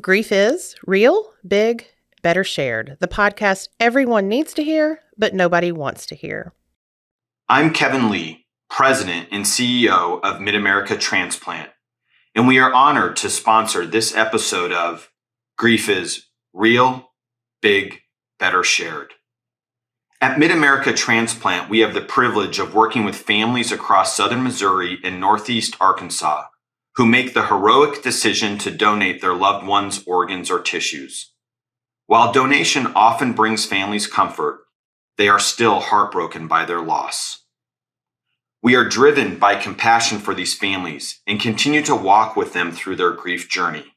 Grief is real, big, better shared. The podcast everyone needs to hear, but nobody wants to hear. I'm Kevin Lee, President and CEO of Mid-America Transplant, and we are honored to sponsor this episode of Grief is Real, Big, Better Shared. At Mid-America Transplant, we have the privilege of working with families across southern Missouri and northeast Arkansas who make the heroic decision to donate their loved ones' organs or tissues. While donation often brings families comfort, they are still heartbroken by their loss. We are driven by compassion for these families and continue to walk with them through their grief journey.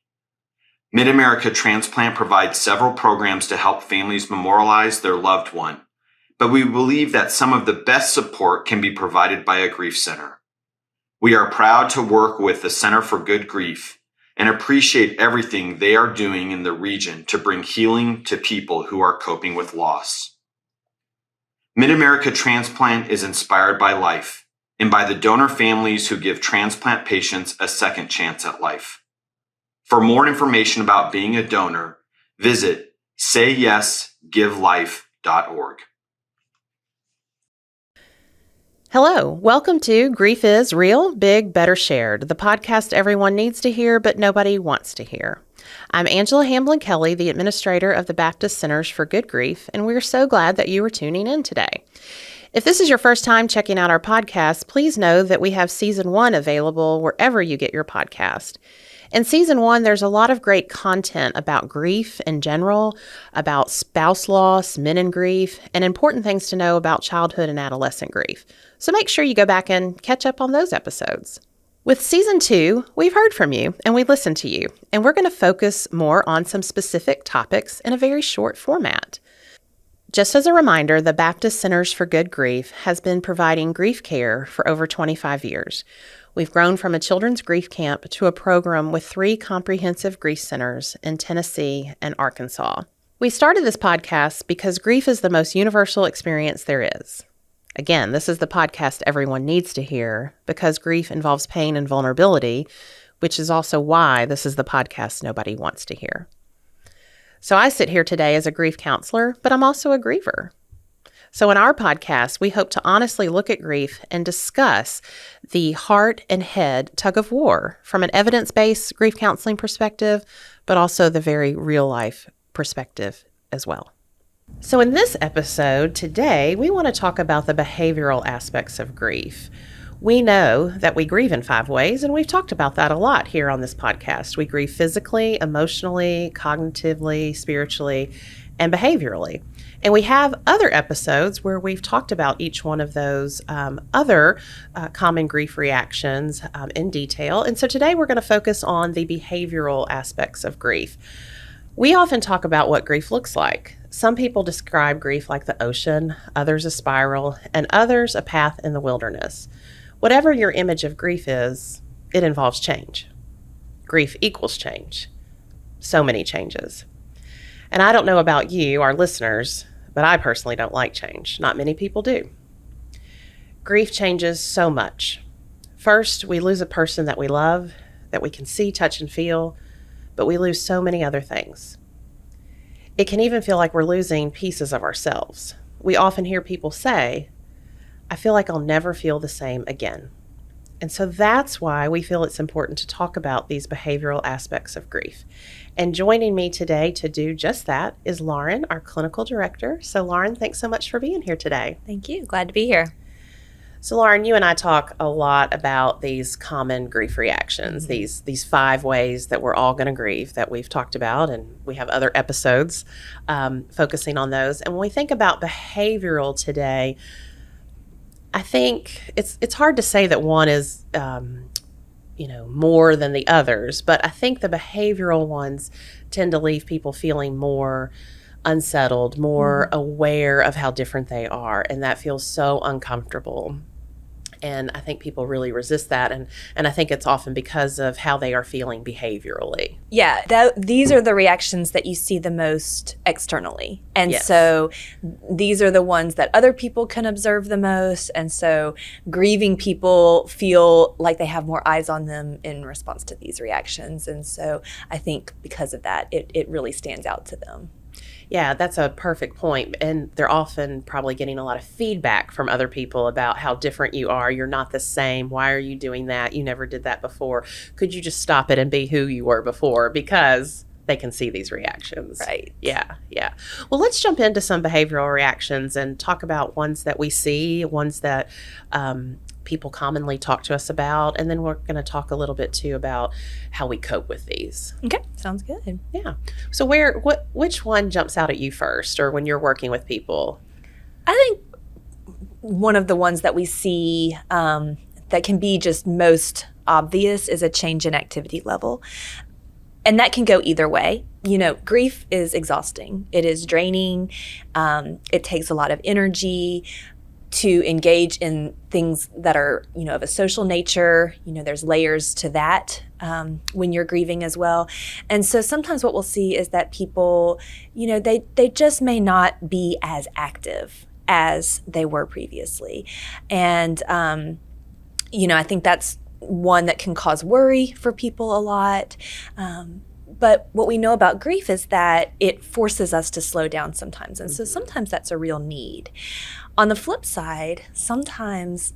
Mid-America Transplant provides several programs to help families memorialize their loved one, but we believe that some of the best support can be provided by a grief center. We are proud to work with the Center for Good Grief and appreciate everything they are doing in the region to bring healing to people who are coping with loss. Mid-America Transplant is inspired by life and by the donor families who give transplant patients a second chance at life. For more information about being a donor, visit sayyesgivelife.org. Hello, welcome to Grief is Real, Big, Better Shared, the podcast everyone needs to hear, but nobody wants to hear. I'm Angela Hamblin-Kelly, the administrator of the Baptist Centers for Good Grief, and we're so glad that you are tuning in today. If this is your first time checking out our podcast, please know that we have Season 1 available wherever you get your podcast. In Season 1, there's a lot of great content about grief in general, about spouse loss, men in grief, and important things to know about childhood and adolescent grief. So make sure you go back and catch up on those episodes. With Season 2, we've heard from you and we listened to you, and we're going to focus more on some specific topics in a very short format. Just as a reminder, the Baptist Centers for Good Grief has been providing grief care for over 25 years. We've grown from a children's grief camp to a program with 3 comprehensive grief centers in Tennessee and Arkansas. We started this podcast because grief is the most universal experience there is. Again, this is the podcast everyone needs to hear because grief involves pain and vulnerability, which is also why this is the podcast nobody wants to hear. So I sit here today as a grief counselor, but I'm also a griever. So in our podcast, we hope to honestly look at grief and discuss the heart and head tug of war from an evidence-based grief counseling perspective, but also the very real-life perspective as well. So in this episode today, we want to talk about the behavioral aspects of grief. We know that we grieve in 5 ways, and we've talked about that a lot here on this podcast. We grieve physically, emotionally, cognitively, spiritually, and behaviorally. And we have other episodes where we've talked about each one of those other common grief reactions in detail. And so today we're going to focus on the behavioral aspects of grief. We often talk about what grief looks like. Some people describe grief like the ocean, others a spiral, and others a path in the wilderness. Whatever your image of grief is, it involves change. Grief equals change. So many changes. And I don't know about you, our listeners, but I personally don't like change. Not many people do. Grief changes so much. First, we lose a person that we love, that we can see, touch, and feel, but we lose so many other things. It can even feel like we're losing pieces of ourselves. We often hear people say, I feel like I'll never feel the same again. And so that's why we feel it's important to talk about these behavioral aspects of grief. And joining me today to do just that is Lauren, our clinical director. So Lauren, thanks so much for being here today. Thank you. Glad to be here. So Lauren, you and I talk a lot about these common grief reactions, these 5 ways that we're all going to grieve that we've talked about, and we have other episodes focusing on those. And when we think about behavioral today, I think it's hard to say that one is more than the others, but I think the behavioral ones tend to leave people feeling more unsettled, more aware of how different they are, and that feels so uncomfortable. And I think people really resist that. And I think it's often because of how they are feeling behaviorally. Yeah, these are the reactions that you see the most externally. And Yes. so these are the ones that other people can observe the most. And so grieving people feel like they have more eyes on them in response to these reactions. And so I think because of that, it really stands out to them. Yeah, that's a perfect point. And they're often probably getting a lot of feedback from other people about how different you are. You're not the same. Why are you doing that? You never did that before. Could you just stop it and be who you were before? Because they can see these reactions. Right. Yeah. Well, let's jump into some behavioral reactions and talk about ones that we see, ones that people commonly talk to us about, and then we're going to talk a little bit too about how we cope with these. Okay, sounds good. Yeah. So which one jumps out at you first, or when you're working with people? I think one of the ones that we see that can be just most obvious is a change in activity level. And that can go either way. Grief is exhausting. It is draining. It takes a lot of energy to engage in things that are, of a social nature. There's layers to that when you're grieving as well. And so sometimes what we'll see is that people, they just may not be as active as they were previously. And, I think that's one that can cause worry for people a lot. But what we know about grief is that it forces us to slow down sometimes. And so sometimes that's a real need. On the flip side, sometimes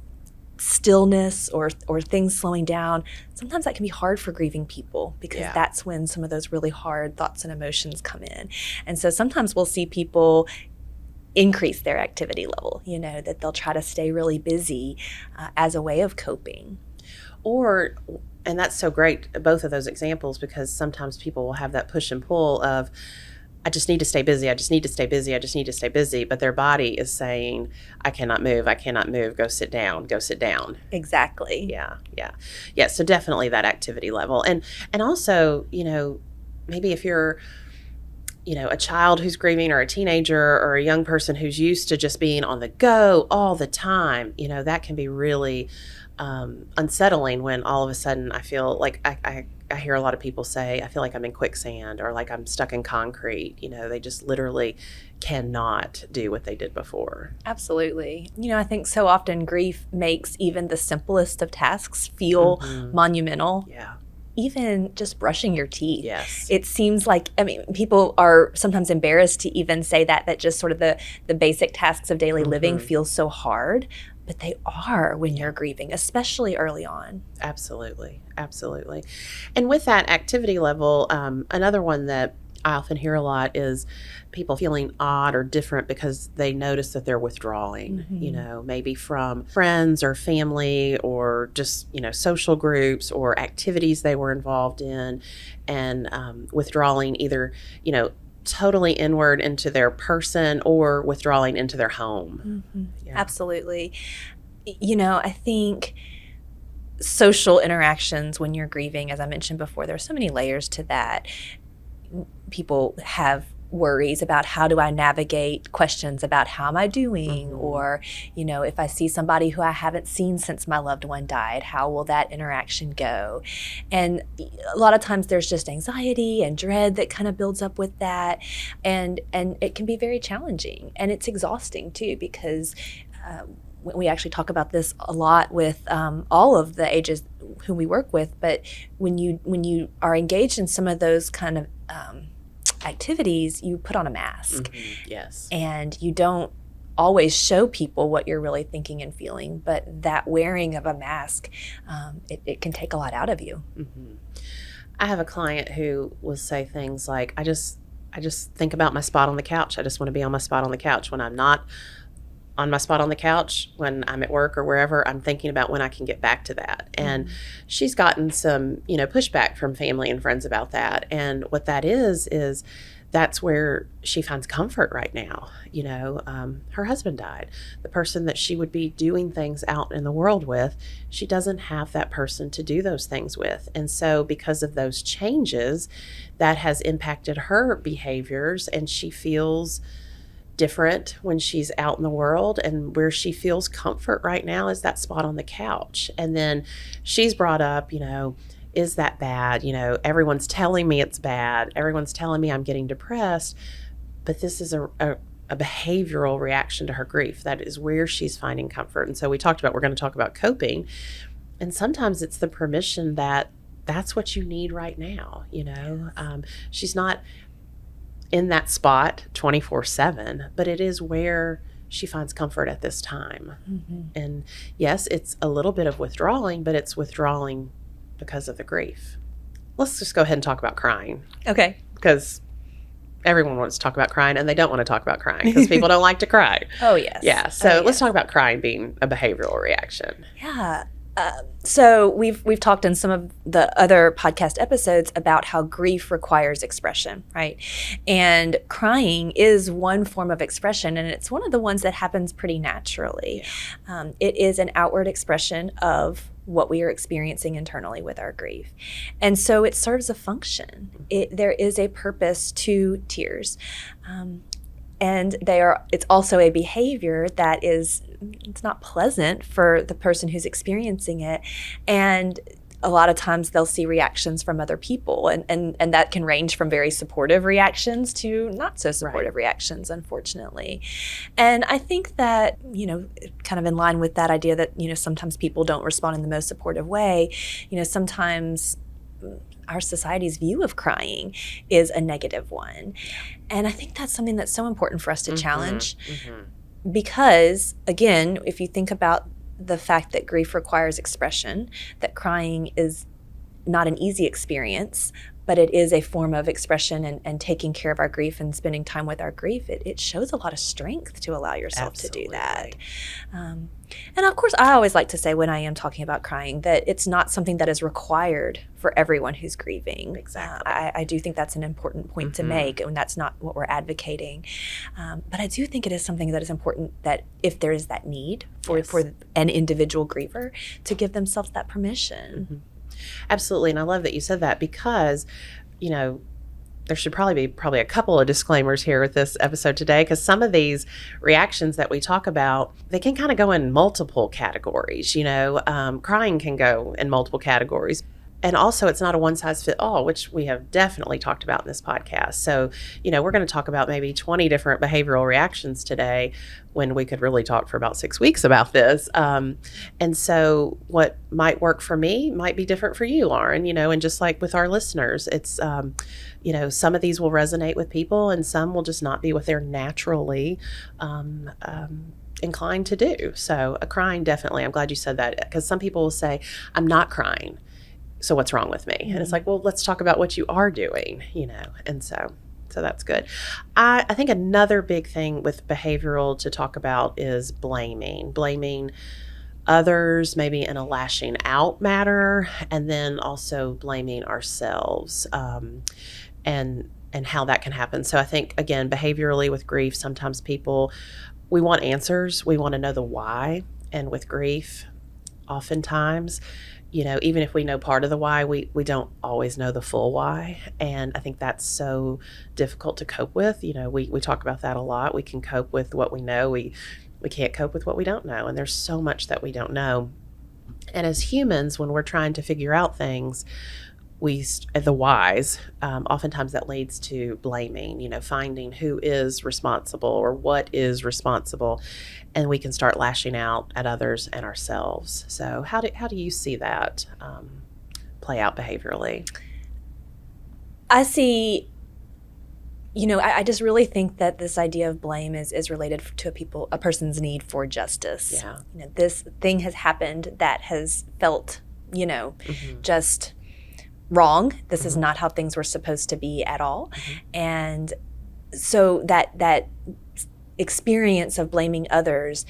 stillness or things slowing down, sometimes that can be hard for grieving people because that's when some of those really hard thoughts and emotions come in. And so sometimes we'll see people increase their activity level, that they'll try to stay really busy as a way of coping. And that's so great, both of those examples, because sometimes people will have that push and pull of, I just need to stay busy, I just need to stay busy, I just need to stay busy. But their body is saying, I cannot move, go sit down. Exactly. Yeah. So definitely that activity level. And also, maybe if you're, a child who's grieving, or a teenager, or a young person who's used to just being on the go all the time, that can be really unsettling when all of a sudden I feel like I hear a lot of people say, I feel like I'm in quicksand, or like I'm stuck in concrete. They just literally cannot do what they did before. Absolutely. I think so often grief makes even the simplest of tasks feel monumental. Yeah. Even just brushing your teeth. Yes. It seems like, people are sometimes embarrassed to even say that just sort of the basic tasks of daily living feel so hard, but they are when you're grieving, especially early on. Absolutely. And with that activity level, another one that I often hear a lot is people feeling odd or different because they notice that they're withdrawing, maybe from friends or family, or just, social groups or activities they were involved in, and withdrawing either, totally inward into their person, or withdrawing into their home. Yeah. Absolutely. I think social interactions when you're grieving, as I mentioned before, there are so many layers to that. People have worries about, how do I navigate questions about how am I doing? Or, if I see somebody who I haven't seen since my loved one died, how will that interaction go? And a lot of times there's just anxiety and dread that kind of builds up with that. And it can be very challenging, and it's exhausting too, because we actually talk about this a lot with all of the ages who we work with. But when you are engaged in some of those kind of activities, you put on a mask. Yes. And you don't always show people what you're really thinking and feeling, but that wearing of a mask, it can take a lot out of you. I have a client who will say things like, I just think about my spot on the couch. I just want to be on my spot on the couch. When I'm not on my spot on the couch, when I'm at work or wherever, I'm thinking about when I can get back to that. And she's gotten some, pushback from family and friends about that. And what that is that's where she finds comfort right now. Her husband died. The person that she would be doing things out in the world with, she doesn't have that person to do those things with. And so because of those changes, that has impacted her behaviors, and she feels different when she's out in the world, and where she feels comfort right now is that spot on the couch. And then she's brought up, is that bad? Everyone's telling me it's bad. Everyone's telling me I'm getting depressed. But this is a behavioral reaction to her grief. That is where she's finding comfort. And so we're going to talk about coping. And sometimes it's the permission that that's what you need right now. She's not in that spot 24/7, but it is where she finds comfort at this time. Mm-hmm. And yes, it's a little bit of withdrawing, but it's withdrawing because of the grief. Let's just go ahead and talk about crying. Okay. Because everyone wants to talk about crying, and they don't want to talk about crying because people don't like to cry. Oh, yes. Yeah. So let's talk about crying being a behavioral reaction. Yeah. So we've talked in some of the other podcast episodes about how grief requires expression, right? And crying is one form of expression, and it's one of the ones that happens pretty naturally. Yeah. It is an outward expression of what we are experiencing internally with our grief. And so it serves a function. There is a purpose to tears. And it's also a behavior that it's not pleasant for the person who's experiencing it. And a lot of times they'll see reactions from other people, and that can range from very supportive reactions to not so supportive reactions, unfortunately. And I think that, kind of in line with that idea that, sometimes people don't respond in the most supportive way, sometimes our society's view of crying is a negative one. And I think that's something that's so important for us to challenge because, again, if you think about the fact that grief requires expression, that crying is not an easy experience, but it is a form of expression and taking care of our grief and spending time with our grief, it shows a lot of strength to allow yourself to do that. And of course, I always like to say when I am talking about crying that it's not something that is required for everyone who's grieving. Exactly. I do think that's an important point to make, and that's not what we're advocating. But I do think it is something that is important that if there is that need for an individual griever to give themselves that permission. Mm-hmm. Absolutely. And I love that you said that because, there should probably be a couple of disclaimers here with this episode today, because some of these reactions that we talk about, they can kind of go in multiple categories. Crying can go in multiple categories. And also, it's not a one-size-fits-all, which we have definitely talked about in this podcast. So, we're going to talk about maybe 20 different behavioral reactions today when we could really talk for about 6 weeks about this. And so what might work for me might be different for you, Lauren, and just like with our listeners, it's, some of these will resonate with people and some will just not be what they're naturally inclined to do. So crying, definitely. I'm glad you said that, because some people will say, I'm not crying. So what's wrong with me? And it's like, well, let's talk about what you are doing, and so that's good. I think another big thing with behavioral to talk about is blaming others, maybe in a lashing out matter, and then also blaming ourselves, and how that can happen. So I think, again, behaviorally with grief, sometimes we want answers. We want to know the why. And with grief, oftentimes, even if we know part of the why, we don't always know the full why. And I think that's so difficult to cope with. We talk about that a lot. We can cope with what we know. We can't cope with what we don't know. And there's so much that we don't know. And as humans, when we're trying to figure out things, the whys, oftentimes that leads to blaming, finding who is responsible or what is responsible, and we can start lashing out at others and ourselves. So how do you see that play out behaviorally? I see, I just really think that this idea of blame is related to a person's need for justice. Yeah. This thing has happened that has felt, just wrong. This is not how things were supposed to be at all. And so that experience of blaming others,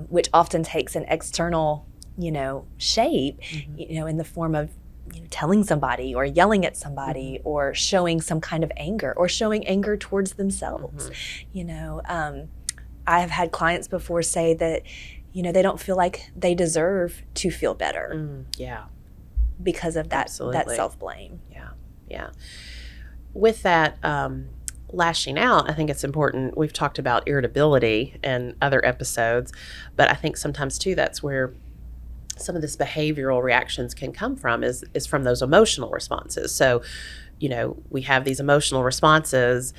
which often takes an external, shape, in the form of telling somebody or yelling at somebody or showing some kind of anger or showing anger towards themselves. I have had clients before say that, they don't feel like they deserve to feel better. Yeah. Because of that self-blame. Yeah. With that, lashing out, I think it's important. We've talked about irritability in other episodes, but I think sometimes too that's where some of this behavioral reactions can come from is from those emotional responses. So, we have these emotional responses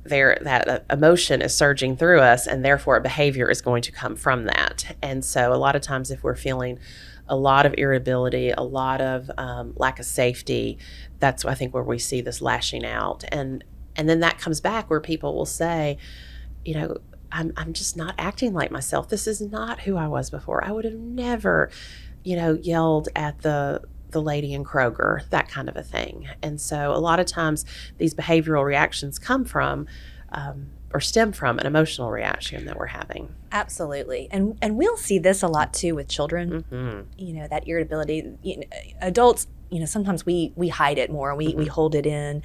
there, that emotion is surging through us, and therefore a behavior is going to come from that. And so a lot of times if we're feeling a lot of irritability, a lot of lack of safety, that's I think where we see this lashing out. And then that comes back where people will say, I'm just not acting like myself. This is not who I was before. I would have never, yelled at the lady in Kroger, that kind of a thing. And so a lot of times these behavioral reactions come from or stem from an emotional reaction that we're having. Absolutely. And we'll see this a lot too with children, that irritability. Adults, sometimes we hide it more. We hold it in.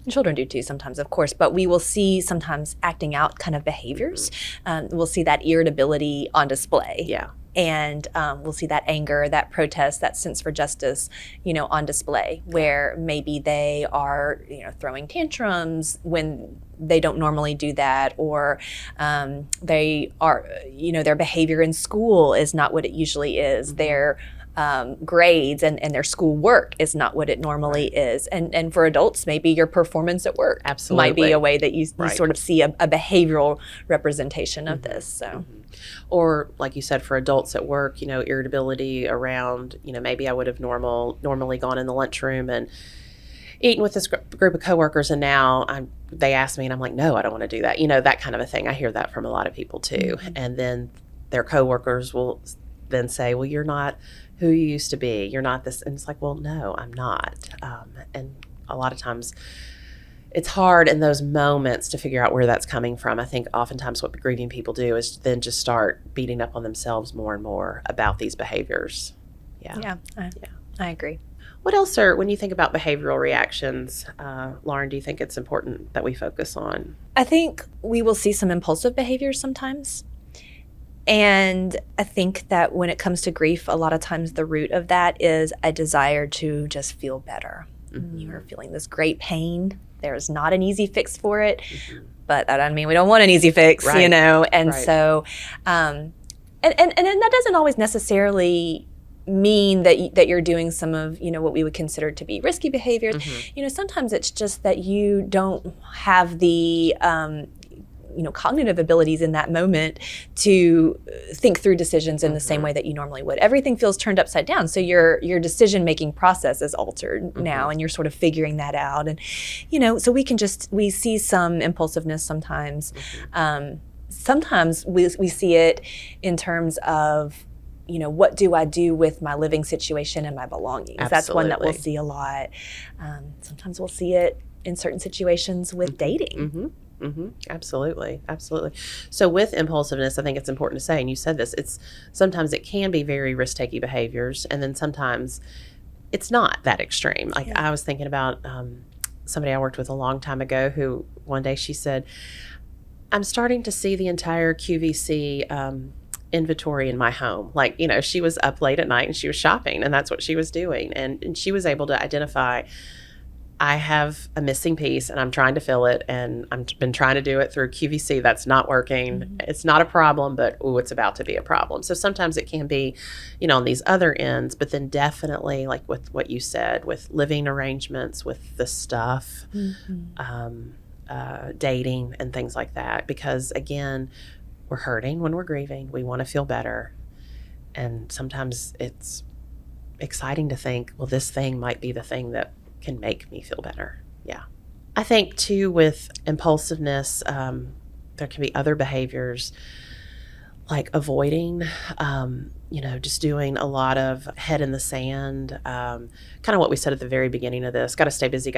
Children do too sometimes, of course, but we will see sometimes acting out kind of behaviors. We'll see that irritability on display. Yeah. And we'll see that anger, that protest, that sense for justice, on display, where maybe they are, throwing tantrums when they don't normally do that, or they are, their behavior in school is not what it usually is. Their grades and their school work is not what it normally is. And for adults, maybe your performance at work might be a way that you sort of see a behavioral representation of this. So. Or like you said, for adults at work, irritability around, maybe I would have normally gone in the lunchroom and eaten with this group of coworkers, and now they ask me and I'm like, no, I don't want to do that. That kind of a thing. I hear that from a lot of people too. And then their coworkers will then say, well, you're not who you used to be. You're not this. And it's like, well, no, I'm not. And a lot of times it's hard in those moments to figure out where that's coming from. I think oftentimes what grieving people do is then just start beating up on themselves more and more about these behaviors. Yeah, I agree. What else when you think about behavioral reactions, Lauren, do you think it's important that we focus on? I think we will see some impulsive behaviors sometimes. And I think that when it comes to grief, a lot of times the root of that is a desire to just feel better. You're feeling this great pain. There's not an easy fix for it, but that doesn't mean we don't want an easy fix, And so, and that doesn't always necessarily mean that you're doing some of what we would consider to be risky behaviors. Sometimes it's just that you don't have the cognitive abilities in that moment to think through decisions in the same way that you normally would. Everything feels turned upside down. So your decision-making process is altered now, and you're sort of figuring that out. And, so we see some impulsiveness sometimes. Sometimes we see it in terms of, what do I do with my living situation and my belongings? Absolutely. That's one that we'll see a lot. Sometimes we'll see it in certain situations with dating. Absolutely. So with impulsiveness, I think it's important to say, and you said this, sometimes it can be very risk-taking behaviors, and then sometimes it's not that extreme. Like I was thinking about somebody I worked with a long time ago who one day she said, I'm starting to see the entire QVC inventory in my home. Like, she was up late at night and she was shopping, and that's what she was doing. And she was able to identify, I have a missing piece and I'm trying to fill it, and I've been trying to do it through QVC. That's not working. It's not a problem, but it's about to be a problem. So sometimes it can be, on these other ends, but then definitely like with what you said, with living arrangements, with the stuff, dating and things like that. Because again, we're hurting when we're grieving. We want to feel better. And sometimes it's exciting to think, well, this thing might be the thing that can make me feel better. Yeah. I think too with impulsiveness, there can be other behaviors like avoiding, just doing a lot of head in the sand, kind of what we said at the very beginning of this, got to stay busy.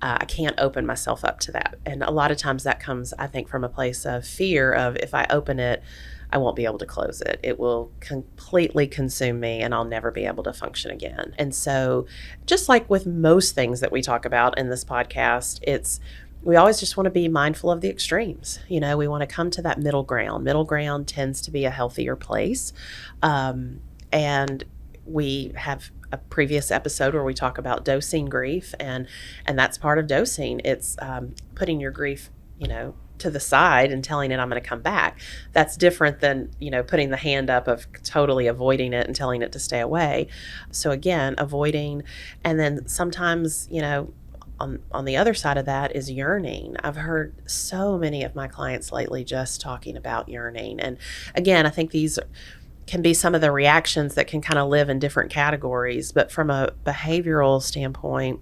I can't open myself up to that. And a lot of times that comes, I think, from a place of fear of if I open it, I won't be able to close it. It will completely consume me and I'll never be able to function again. And so just like with most things that we talk about in this podcast, we always just want to be mindful of the extremes. We want to come to that middle ground. Middle ground tends to be a healthier place. And we have a previous episode where we talk about dosing grief, and that's part of dosing. It's putting your grief, to the side and telling it I'm going to come back. That's different than, putting the hand up of totally avoiding it and telling it to stay away. So again, avoiding, and then sometimes, on the other side of that is yearning. I've heard so many of my clients lately just talking about yearning. And again, I think these can be some of the reactions that can kind of live in different categories. But from a behavioral standpoint,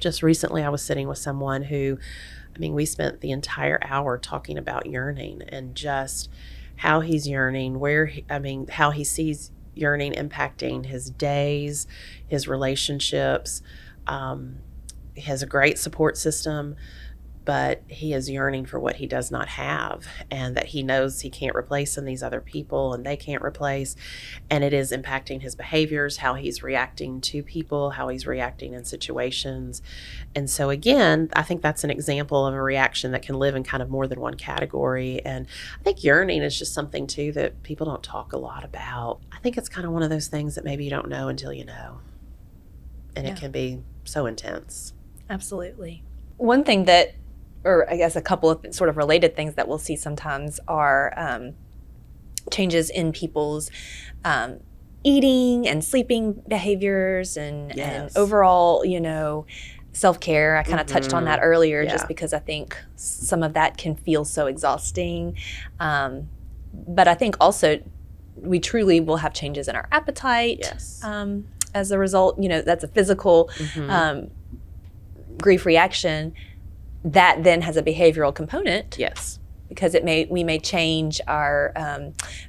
just recently I was sitting with someone who, we spent the entire hour talking about yearning and just how he's yearning, how he sees yearning impacting his days, his relationships. He has a great support system, but he is yearning for what he does not have, and that he knows he can't replace in these other people and they can't replace. And it is impacting his behaviors, how he's reacting to people, how he's reacting in situations. And so again, I think that's an example of a reaction that can live in kind of more than one category. And I think yearning is just something too that people don't talk a lot about. I think it's kind of one of those things that maybe you don't know until you know. And It can be so intense. Absolutely. One thing that, or I guess a couple of sort of related things that we'll see sometimes are changes in people's eating and sleeping behaviors and overall, self-care. I kind of touched on that earlier just because I think some of that can feel so exhausting. But I think also we truly will have changes in our appetite as a result. That's a physical grief reaction that then has a behavioral component. Yes. Because we may change our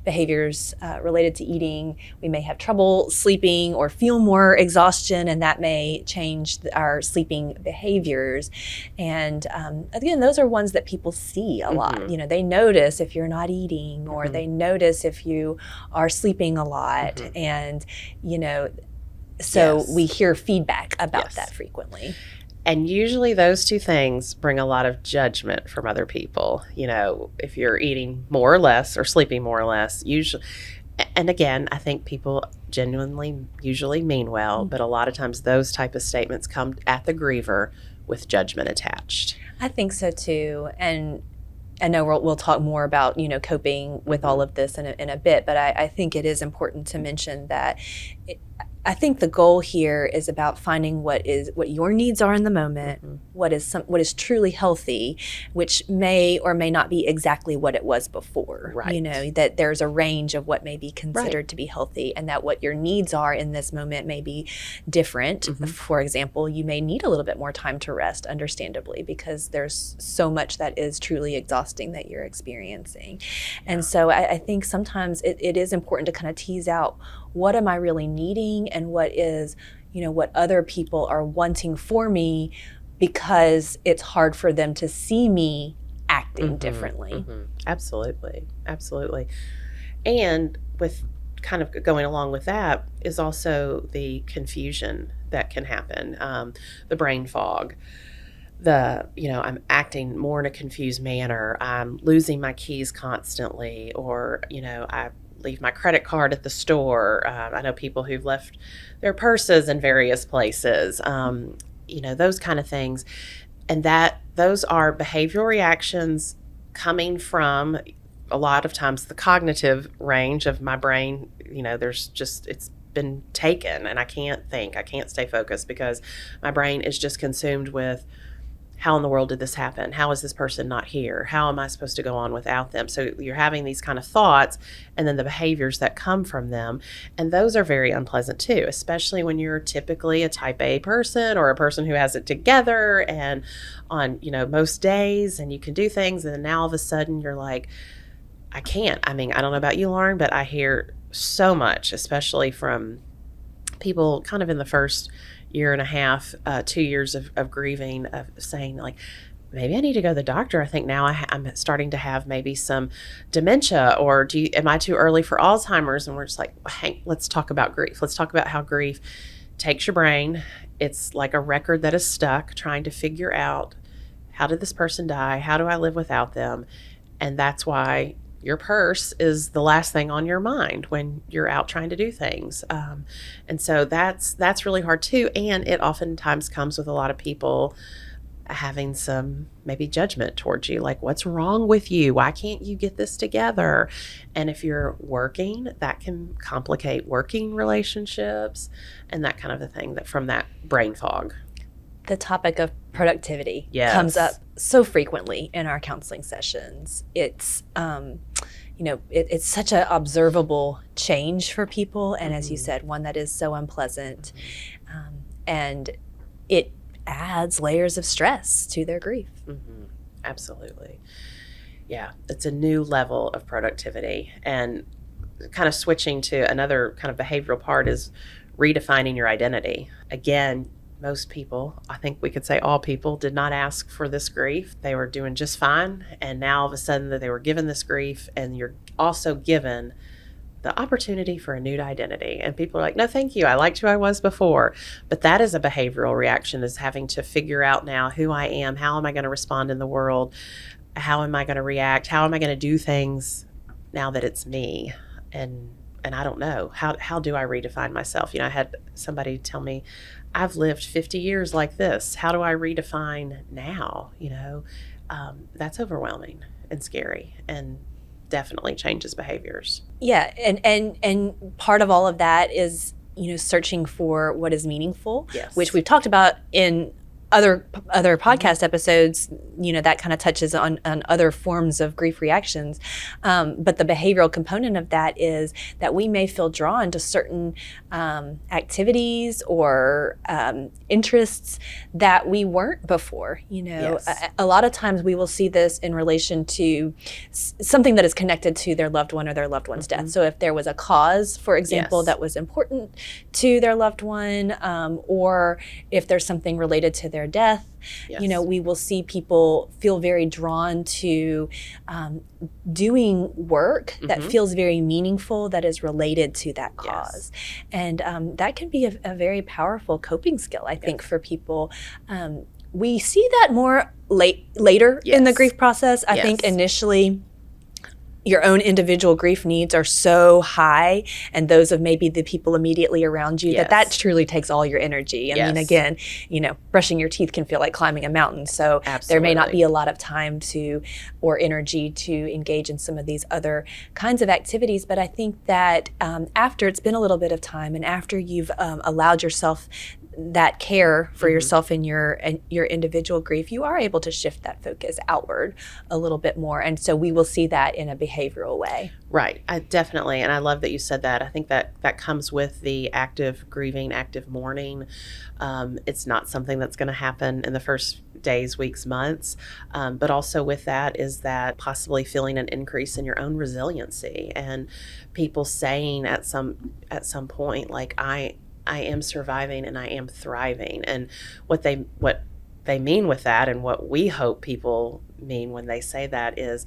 behaviors related to eating. We may have trouble sleeping or feel more exhaustion, and that may change our sleeping behaviors. And again, those are ones that people see a lot. They notice if you're not eating, or they notice if you are sleeping a lot. And, so we hear feedback about that frequently. And usually those two things bring a lot of judgment from other people. If you're eating more or less or sleeping more or less, usually. And again, I think people genuinely usually mean well, but a lot of times those type of statements come at the griever with judgment attached. I think so too. And I know we'll talk more about, coping with all of this in a bit, but I think it is important to mention that I think the goal here is about finding what your needs are in the moment, what is truly healthy, which may or may not be exactly what it was before. Right. That there's a range of what may be considered to be healthy, and that what your needs are in this moment may be different. For example, you may need a little bit more time to rest, understandably, because there's so much that is truly exhausting that you're experiencing. And so I think sometimes it is important to kind of tease out, what am I really needing, and what is, what other people are wanting for me, because it's hard for them to see me acting differently. Absolutely. Absolutely. And with kind of going along with that is also the confusion that can happen, the brain fog. I'm acting more in a confused manner. I'm losing my keys constantly, or, I leave my credit card at the store. I know people who've left their purses in various places, those kind of things. And those are behavioral reactions coming from a lot of times the cognitive range of my brain. It's been taken, and I can't think, I can't stay focused because my brain is just consumed with, how in the world did this happen? How is this person not here? How am I supposed to go on without them? So you're having these kind of thoughts, and then the behaviors that come from them. And those are very unpleasant too, especially when you're typically a type A person, or a person who has it together and on, most days, and you can do things. And then now all of a sudden you're like, I can't. I don't know about you, Lauren, but I hear so much, especially from people kind of in the first year and a half, 2 years of grieving, of saying like, maybe I need to go to the doctor. I think now I'm starting to have maybe some dementia, or am I too early for Alzheimer's? And we're just like, hey, let's talk about grief. Let's talk about how grief takes your brain. It's like a record that is stuck, trying to figure out, how did this person die? How do I live without them? And that's why your purse is the last thing on your mind when you're out trying to do things. And so that's really hard too. And it oftentimes comes with a lot of people having some maybe judgment towards you, like, what's wrong with you? Why can't you get this together? And if you're working, that can complicate working relationships and that kind of a thing, that from that brain fog. The topic of productivity Yes. comes up so frequently in our counseling sessions. It's, it's such an observable change for people. And as you said, one that is so unpleasant. And it adds layers of stress to their grief. Mm-hmm. Absolutely. Yeah, it's a new level of productivity. And kind of switching to another kind of behavioral part is redefining your identity. Again, most people, I think we could say all people, did not ask for this grief. They were doing just fine. And now all of a sudden that they were given this grief, and you're also given the opportunity for a new identity. And people are like, no, thank you. I liked who I was before. But that is a behavioral reaction, is having to figure out now who I am. How am I going to respond in the world? How am I going to react? How am I going to do things now that it's me? And I don't know. How do I redefine myself? I had somebody tell me, I've lived 50 years like this. How do I redefine now? That's overwhelming and scary, and definitely changes behaviors. Yeah, and part of all of that is, searching for what is meaningful, Yes. which we've talked about in other podcast episodes. That kind of touches on other forms of grief reactions. But the behavioral component of that is that we may feel drawn to certain activities or interests that we weren't before. Yes. A lot of times we will see this in relation to something that is connected to their loved one or their loved one's death. So if there was a cause, for example, Yes. that was important to their loved one, or if there's something related to their death, Yes. we will see people feel very drawn to doing work that feels very meaningful, that is related to that cause. Yes. And that can be a very powerful coping skill, I think, for people. We see that more later in the Yes. grief process. I think Yes. initially, your own individual grief needs are so high, and those of maybe the people immediately around you, Yes. that truly takes all your energy. I mean, Yes. again, brushing your teeth can feel like climbing a mountain. So there may not Absolutely. be a lot of time or energy to engage in some of these other kinds of activities. But I think that after it's been a little bit of time, and after you've allowed yourself that care for yourself and your individual grief, you are able to shift that focus outward a little bit more. And so we will see that in a behavioral way. Right. I definitely. And I love that you said that. I think that comes with the active grieving, active mourning. It's not something that's going to happen in the first days, weeks, months. But also with that is that possibly feeling an increase in your own resiliency, and people saying at some point, like, I am surviving and I am thriving. And what they mean with that, and what we hope people mean when they say that, is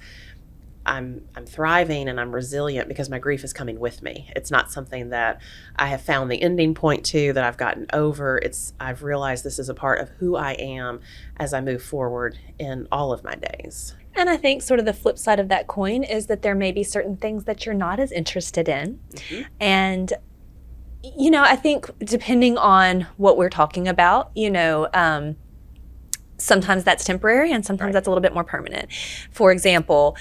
I'm thriving and I'm resilient because my grief is coming with me. It's not something that I have found the ending point to, that I've gotten over. I've realized this is a part of who I am as I move forward in all of my days. And I think sort of the flip side of that coin is that there may be certain things that you're not as interested in. Mm-hmm. And I think depending on what we're talking about, sometimes that's temporary and sometimes that's a little bit more permanent. For example,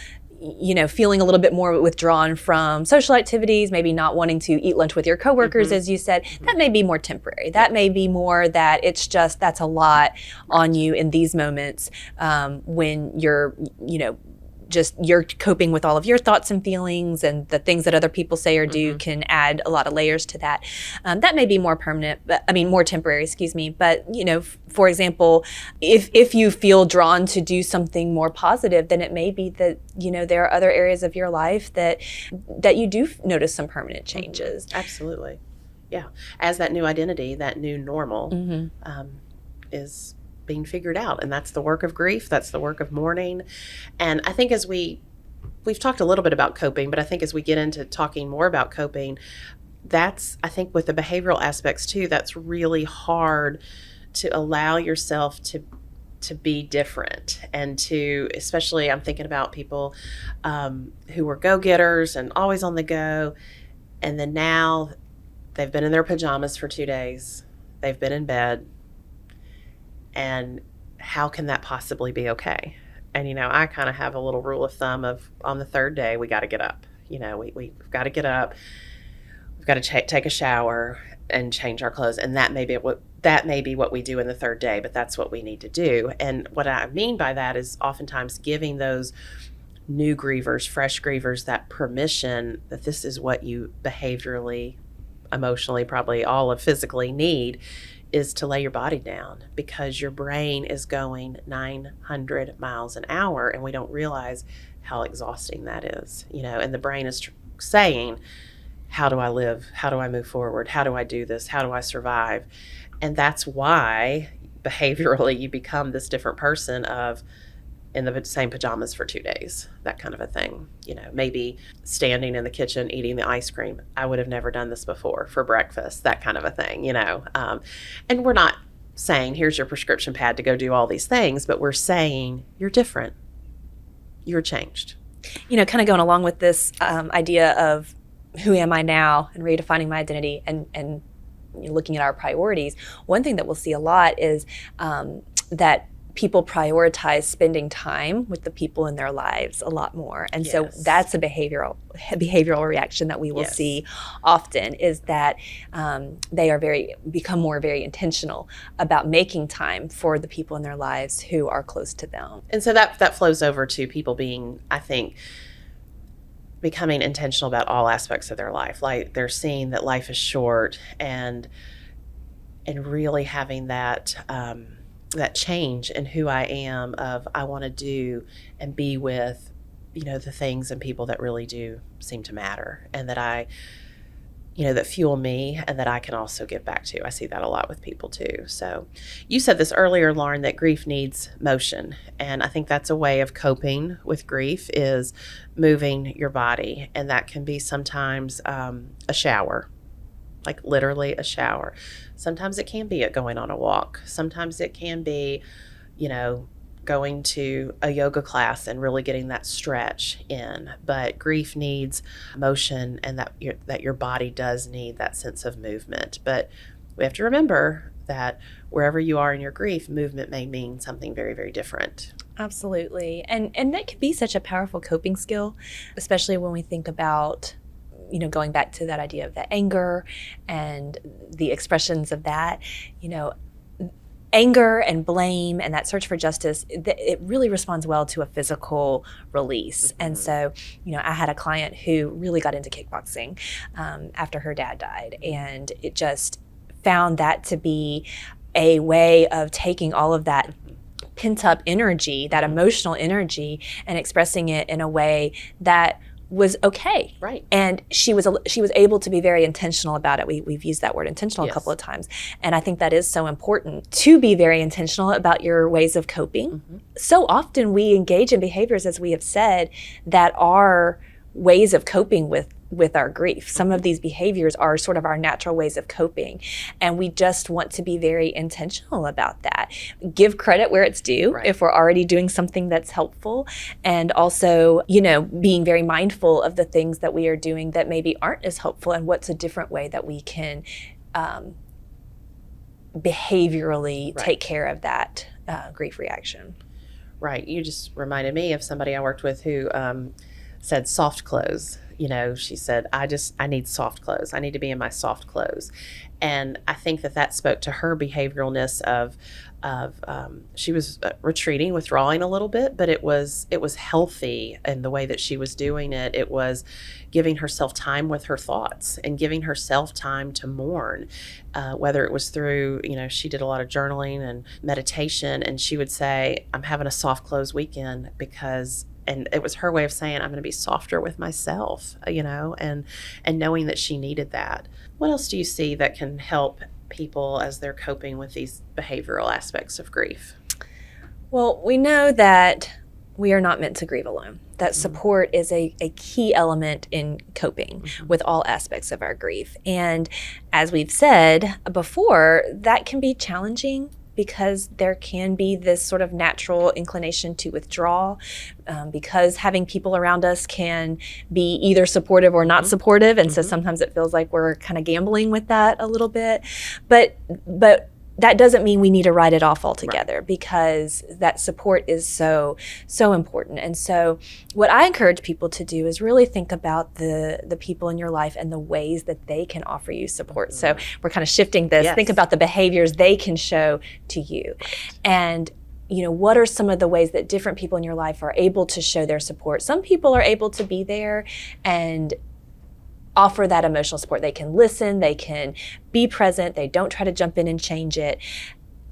feeling a little bit more withdrawn from social activities, maybe not wanting to eat lunch with your coworkers, as you said, that may be more temporary. That may be more that it's just, that's a lot on you in these moments when you're, you're coping with all of your thoughts and feelings, and the things that other people say or do can add a lot of layers to that. That may be more permanent, more temporary, excuse me. But, for example, if you feel drawn to do something more positive, then it may be that, there are other areas of your life that you do notice some permanent changes. Absolutely. Yeah. As that new identity, that new normal is being figured out. And that's the work of grief. That's the work of mourning. And I think as we've talked a little bit about coping, but I think as we get into talking more about coping, that's, I think with the behavioral aspects too, that's really hard to allow yourself to to be different and to, especially I'm thinking about people who were go-getters and always on the go, and then now they've been in their pajamas for 2 days, they've been in bed, and how can that possibly be okay? And, I kind of have a little rule of thumb of on the third day, we got to get up. We've got to get up. We've got to take a shower and change our clothes. And that may be what we do in the third day, but that's what we need to do. And what I mean by that is oftentimes giving those new grievers, fresh grievers, that permission that this is what you behaviorally, emotionally, probably all of physically need, is to lay your body down, because your brain is going 900 miles an hour, and we don't realize how exhausting that is, and the brain is saying, how do I live? How do I move forward? How do I do this? How do I survive? And that's why behaviorally you become this different person of in the same pajamas for 2 days, that kind of a thing. Maybe standing in the kitchen eating the ice cream. I would have never done this before for breakfast, that kind of a thing, and we're not saying here's your prescription pad to go do all these things, but we're saying you're different, you're changed. Kind of going along with this idea of who am I now and redefining my identity and looking at our priorities. One thing that we'll see a lot is that people prioritize spending time with the people in their lives a lot more. And Yes. so that's a behavioral reaction that we will Yes. see often, is that they become very intentional about making time for the people in their lives who are close to them. And so that flows over to people being, I think, becoming intentional about all aspects of their life. Like they're seeing that life is short, and really having that change in who I am, of I want to do and be with, the things and people that really do seem to matter, and that I, that fuel me, and that I can also give back to. I see that a lot with people too. So you said this earlier, Lauren, that grief needs motion. And I think that's a way of coping with grief, is moving your body. And that can be sometimes a shower, like literally a shower. Sometimes it can be going on a walk. Sometimes it can be, going to a yoga class and really getting that stretch in. But grief needs motion, and that your body does need that sense of movement. But we have to remember that wherever you are in your grief, movement may mean something very, very different. Absolutely. And that can be such a powerful coping skill, especially when we think about going back to that idea of the anger and the expressions of that, anger and blame and that search for justice, it really responds well to a physical release. Mm-hmm. And so, I had a client who really got into kickboxing after her dad died, and it just found that to be a way of taking all of that pent up energy, that emotional energy, and expressing it in a way that was okay. Right. And she was able to be very intentional about it. We've used that word intentional Yes. a couple of times. And I think that is so important, to be very intentional about your ways of coping. Mm-hmm. So often we engage in behaviors, as we have said, that are ways of coping with our grief. Some of these behaviors are sort of our natural ways of coping. And we just want to be very intentional about that. Give credit where it's due, right, if we're already doing something that's helpful. And also, being very mindful of the things that we are doing that maybe aren't as helpful, and what's a different way that we can behaviorally, right, take care of that grief reaction. Right. You just reminded me of somebody I worked with who said soft clothes. She said, I need soft clothes. I need to be in my soft clothes. And I think that spoke to her behavioralness of she was retreating, withdrawing a little bit, but it was healthy in the way that she was doing it. It was giving herself time with her thoughts and giving herself time to mourn, whether it was through, she did a lot of journaling and meditation, and she would say, I'm having a soft close weekend and it was her way of saying, I'm going to be softer with myself, and knowing that she needed that. What else do you see that can help people as they're coping with these behavioral aspects of grief? Well, we know that we are not meant to grieve alone. That support is a key element in coping with all aspects of our grief. And as we've said before, that can be challenging, because there can be this sort of natural inclination to withdraw, because having people around us can be either supportive or not supportive. And so sometimes it feels like we're kind of gambling with that a little bit. But that doesn't mean we need to write it off altogether, because that support is so important. And so what I encourage people to do is really think about the people in your life and the ways that they can offer you support. So we're kind of shifting this. Think about the behaviors they can show to you. And what are some of the ways that different people in your life are able to show their support? Some people are able to be there and offer that emotional support. They can listen, they can be present, they don't try to jump in and change it.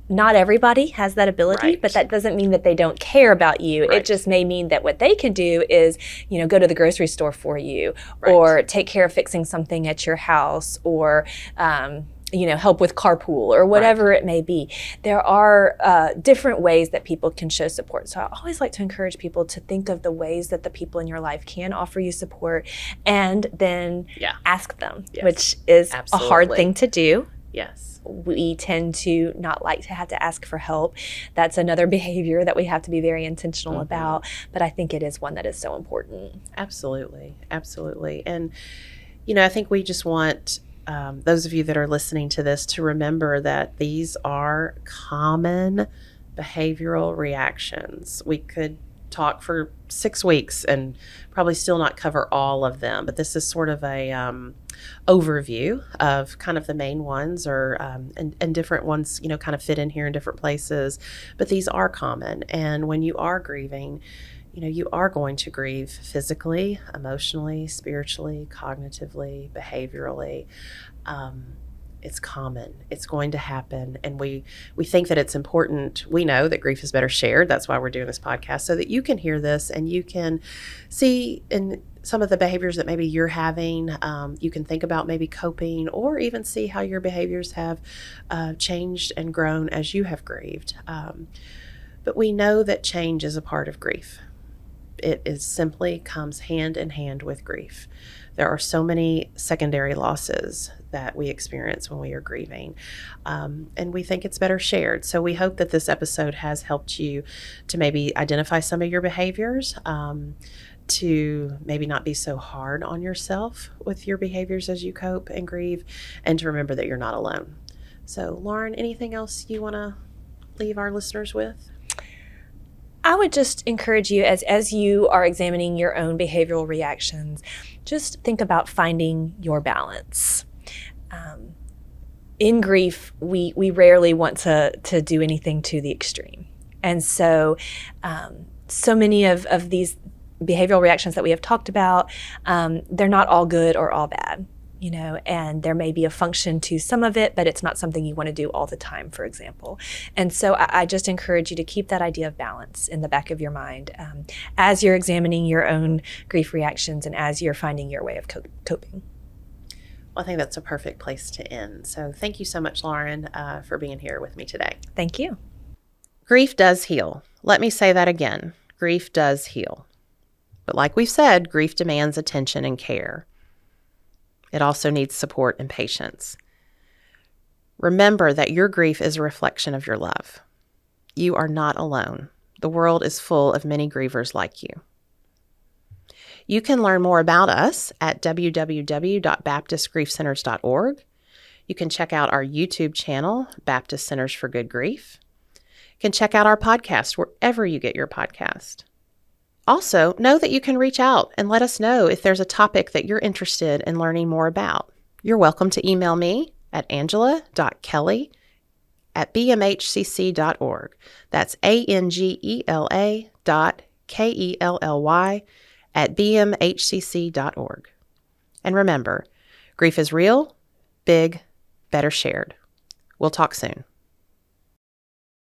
Not everybody has that ability, but that doesn't mean that they don't care about you. It just may mean that what they can do is, go to the grocery store for you, or take care of fixing something at your house, or help with carpool, or whatever it may be. There are different ways that people can show support. So I always like to encourage people to think of the ways that the people in your life can offer you support, and then ask them, which is a hard thing to do. Yes. We tend to not like to have to ask for help. That's another behavior that we have to be very intentional about. But I think it is one that is so important. Absolutely. Absolutely. And, I think we just want those of you that are listening to this to remember that these are common behavioral reactions. We could talk for 6 weeks and probably still not cover all of them, but this is sort of a overview of kind of the main ones, or and different ones kind of fit in here in different places, but these are common. And when you are grieving, you are going to grieve physically, emotionally, spiritually, cognitively, behaviorally. It's common. It's going to happen. And we think that it's important. We know that grief is better shared. That's why we're doing this podcast, so that you can hear this and you can see in some of the behaviors that maybe you're having. You can think about maybe coping, or even see how your behaviors have changed and grown as you have grieved. But we know that change is a part of grief. It is simply comes hand in hand with grief. There are so many secondary losses that we experience when we are grieving, and we think it's better shared. So we hope that this episode has helped you to maybe identify some of your behaviors, to maybe not be so hard on yourself with your behaviors as you cope and grieve, and to remember that you're not alone. So, Lauren, anything else you want to leave our listeners with? I would just encourage you, as you are examining your own behavioral reactions, just think about finding your balance. In grief, we rarely want to do anything to the extreme. And so many of these behavioral reactions that we have talked about, they're not all good or all bad. And there may be a function to some of it, but it's not something you want to do all the time, for example. And so I just encourage you to keep that idea of balance in the back of your mind as you're examining your own grief reactions and as you're finding your way of coping. Well, I think that's a perfect place to end. So thank you so much, Lauren, for being here with me today. Thank you. Grief does heal. Let me say that again. Grief does heal. But like we've said, grief demands attention and care. It also needs support and patience. Remember that your grief is a reflection of your love. You are not alone. The world is full of many grievers like you. You can learn more about us at www.baptistgriefcenters.org. You can check out our YouTube channel, Baptist Centers for Good Grief. You can check out our podcast wherever you get your podcast. Also, know that you can reach out and let us know if there's a topic that you're interested in learning more about. You're welcome to email me at angela.kelly@bmhcc.org. That's angela.kelly@bmhcc.org. And remember, grief is real, big, better shared. We'll talk soon.